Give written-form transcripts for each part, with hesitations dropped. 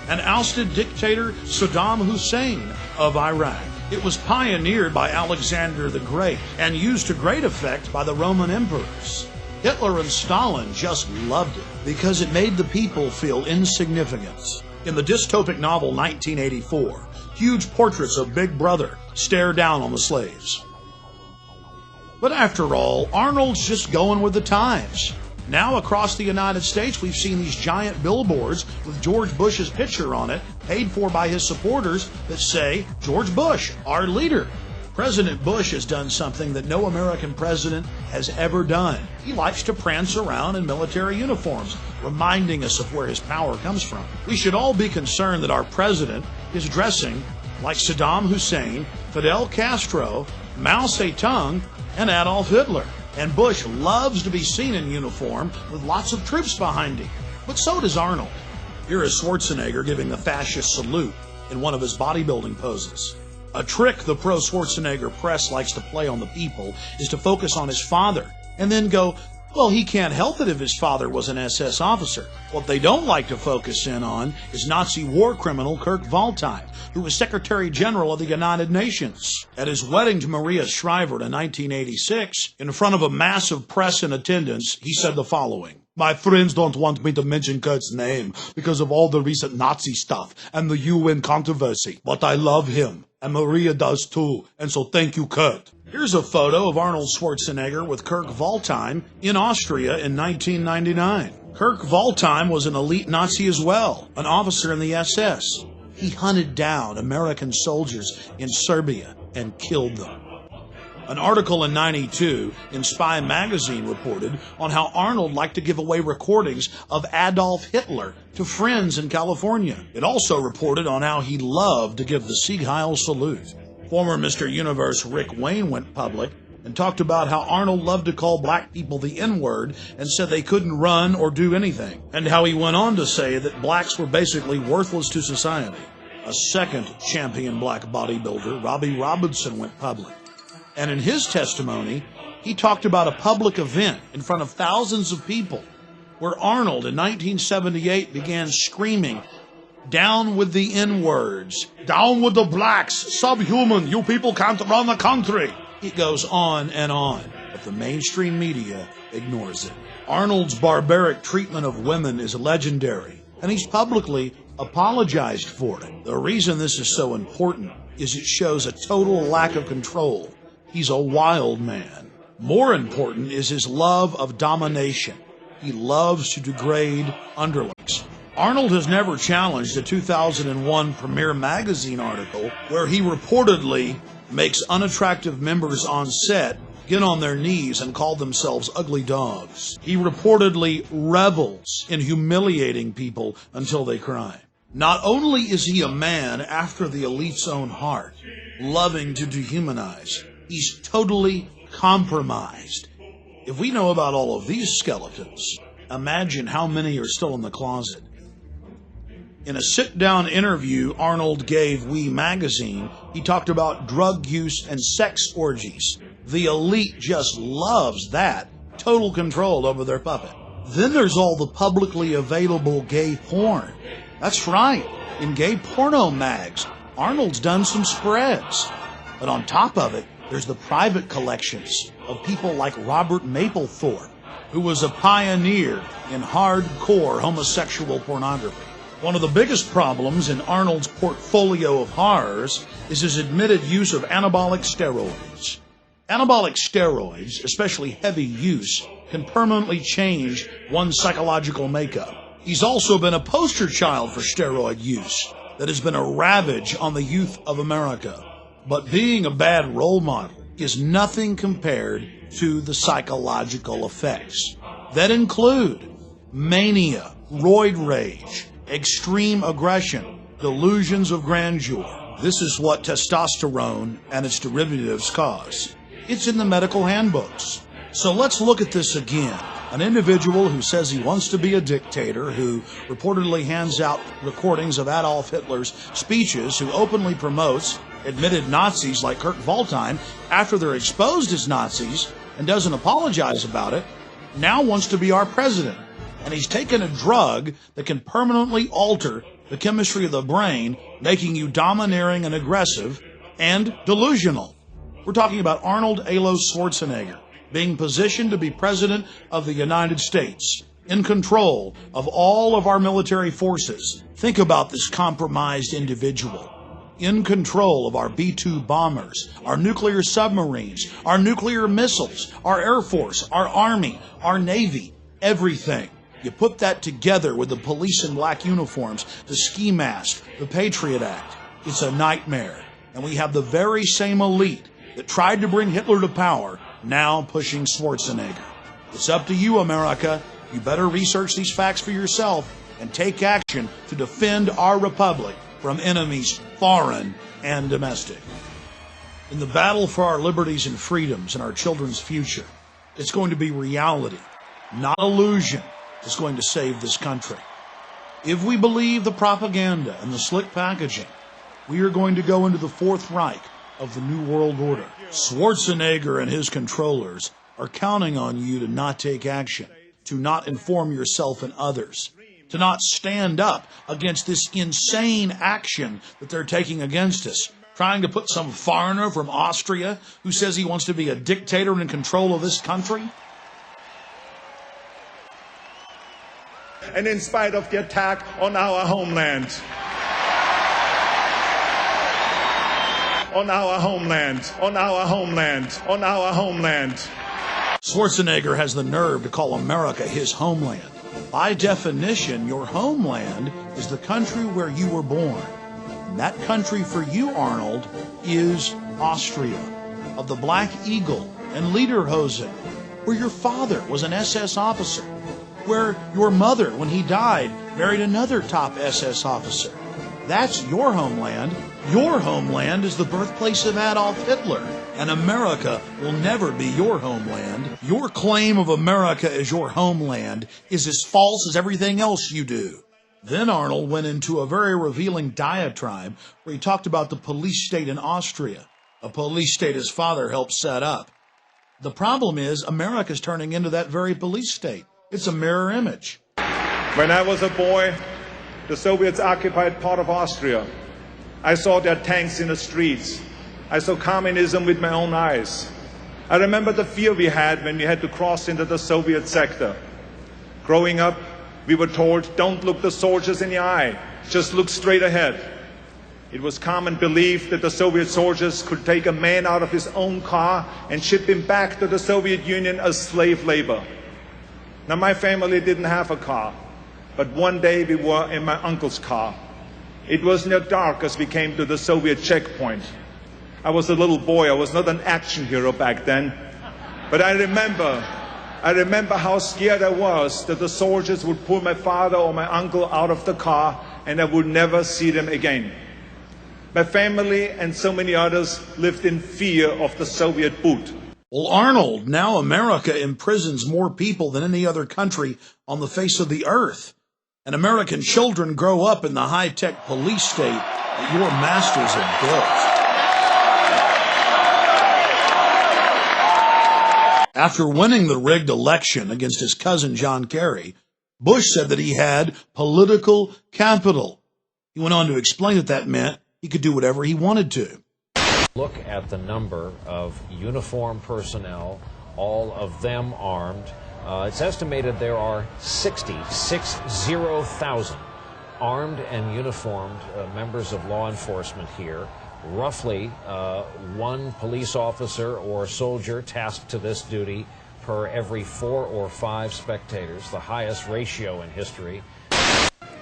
and ousted dictator Saddam Hussein of Iraq. It was pioneered by Alexander the Great and used to great effect by the Roman emperors. Hitler and Stalin just loved it because it made the people feel insignificant. In the dystopic novel 1984, huge portraits of Big Brother stare down on the slaves. But after all, Arnold's just going with the times. Now across the United States, we've seen these giant billboards with George Bush's picture on it, paid for by his supporters, that say, "George Bush, our leader." President Bush has done something that no American president has ever done. He likes to prance around in military uniforms, reminding us of where his power comes from. We should all be concerned that our president is dressing like Saddam Hussein, Fidel Castro, Mao Zedong, and Adolf Hitler. And Bush loves to be seen in uniform with lots of troops behind him. But so does Arnold. Here is Schwarzenegger giving the fascist salute in one of his bodybuilding poses. A trick the pro-Schwarzenegger press likes to play on the people is to focus on his father and then go, well, he can't help it if his father was an SS officer. What they don't like to focus in on is Nazi war criminal Kurt Waldheim, who was Secretary General of the United Nations. At his wedding to Maria Shriver in 1986, in front of a massive press in attendance, he said the following: "My friends don't want me to mention Kurt's name because of all the recent Nazi stuff and the UN controversy, but I love him, and Maria does too, and so thank you, Kurt." Here's a photo of Arnold Schwarzenegger with Kurt Waldheim in Austria in 1999. Kurt Waldheim was an elite Nazi as well, an officer in the SS. He hunted down American soldiers in Serbia and killed them. An article in '92 in Spy magazine reported on how Arnold liked to give away recordings of Adolf Hitler to friends in California. It also reported on how he loved to give the Sieg Heil salute. Former Mr. Universe Rick Wayne went public and talked about how Arnold loved to call black people the N-word and said they couldn't run or do anything, and how he went on to say that blacks were basically worthless to society. A second champion black bodybuilder, Robbie Robinson, went public. And in his testimony, he talked about a public event in front of thousands of people where Arnold in 1978 began screaming, "Down with the N-words, down with the blacks, subhuman, you people can't run the country." It goes on, but the mainstream media ignores it. Arnold's barbaric treatment of women is legendary, and he's publicly apologized for it. The reason this is so important is it shows a total lack of control. He's a wild man. More important is his love of domination. He loves to degrade underlings. Arnold has never challenged a 2001 Premier magazine article where he reportedly makes unattractive members on set get on their knees and call themselves ugly dogs. He reportedly revels in humiliating people until they cry. Not only is he a man after the elite's own heart, loving to dehumanize, he's totally compromised. If we know about all of these skeletons, imagine how many are still in the closet. In a sit-down interview Arnold gave We magazine, he talked about drug use and sex orgies. The elite just loves that. Total control over their puppet. Then there's all the publicly available gay porn. That's right. In gay porno mags, Arnold's done some spreads. But on top of it, there's the private collections of people like Robert Mapplethorpe, who was a pioneer in hardcore homosexual pornography. One of the biggest problems in Arnold's portfolio of horrors is his admitted use of anabolic steroids. Anabolic steroids, especially heavy use, can permanently change one's psychological makeup. He's also been a poster child for steroid use that has been a ravage on the youth of America. But being a bad role model is nothing compared to the psychological effects that include mania, roid rage, extreme aggression, delusions of grandeur. This is what testosterone and its derivatives cause. It's in the medical handbooks. So let's look at this again. An individual who says he wants to be a dictator, who reportedly hands out recordings of Adolf Hitler's speeches, who openly promotes admitted Nazis like Kurt Waldheim after they're exposed as Nazis and doesn't apologize about it, now wants to be our president. And he's taken a drug that can permanently alter the chemistry of the brain, making you domineering and aggressive and delusional. We're talking about Arnold Alois Schwarzenegger being positioned to be president of the United States, in control of all of our military forces. Think about this compromised individual. In control of our B-2 bombers, our nuclear submarines, our nuclear missiles, our Air Force, our Army, our Navy, everything. You put that together with the police in black uniforms, the ski mask, the Patriot Act. It's a nightmare. And we have the very same elite that tried to bring Hitler to power now pushing Schwarzenegger. It's up to you, America. You better research these facts for yourself and take action to defend our republic from enemies foreign and domestic. In the battle for our liberties and freedoms and our children's future, it's going to be reality, not illusion, that's going to save this country. If we believe the propaganda and the slick packaging, we are going to go into the Fourth Reich of the New World Order. Schwarzenegger and his controllers are counting on you to not take action, to not inform yourself and others, to not stand up against this insane action that they're taking against us, trying to put some foreigner from Austria who says he wants to be a dictator and in control of this country. And in spite of the attack on our homeland, on our homeland, on our homeland, on our homeland. Schwarzenegger has the nerve to call America his homeland. By definition, your homeland is the country where you were born. And that country for you, Arnold, is Austria, of the Black Eagle and Lederhosen, where your father was an SS officer, where your mother, when he died, married another top SS officer. That's your homeland. Your homeland is the birthplace of Adolf Hitler, and America will never be your homeland. Your claim of America as your homeland is as false as everything else you do. Then Arnold went into a very revealing diatribe where he talked about the police state in Austria, a police state his father helped set up. The problem is America's turning into that very police state. It's a mirror image. When I was a boy, the Soviets occupied part of Austria. I saw their tanks in the streets. I saw communism with my own eyes. I remember the fear we had when we had to cross into the Soviet sector. Growing up, we were told, don't look the soldiers in the eye, just look straight ahead. It was common belief that the Soviet soldiers could take a man out of his own car and ship him back to the Soviet Union as slave labor. Now, my family didn't have a car, but one day we were in my uncle's car. It was near dark as we came to the Soviet checkpoint. I was a little boy. I was not an action hero back then. But I remember how scared I was that the soldiers would pull my father or my uncle out of the car and I would never see them again. My family and so many others lived in fear of the Soviet boot. Well, Arnold, now America imprisons more people than any other country on the face of the earth. And American children grow up in the high-tech police state that your masters have built. After winning the rigged election against his cousin John Kerry, Bush said that he had political capital. He went on to explain that meant he could do whatever he wanted to. Look at the number of uniformed personnel, all of them armed. It's estimated there are 60,000 armed and uniformed members of law enforcement here. Roughly one police officer or soldier tasked to this duty per every 4 or 5 spectators, the highest ratio in history.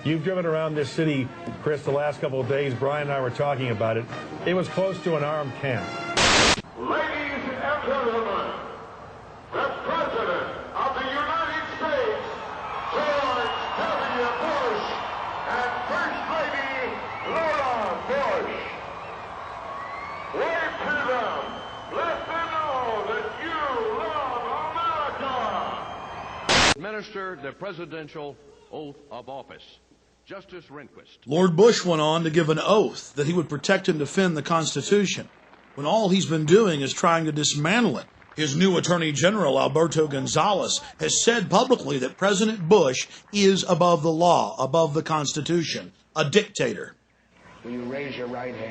You've driven around this city, Chris, the last couple of days. Brian and I were talking about it. It was close to an armed camp. Ladies and gentlemen, the President of the United States, George W. Bush, and First Lady Laura Bush. Wave to them. Let them know that you love America. Administer the presidential oath of office. Justice Rehnquist. Lord Bush went on to give an oath that he would protect and defend the Constitution, when all he's been doing is trying to dismantle it. His new Attorney General, Alberto Gonzales, has said publicly that President Bush is above the law, above the Constitution, a dictator. Will you raise your right hand?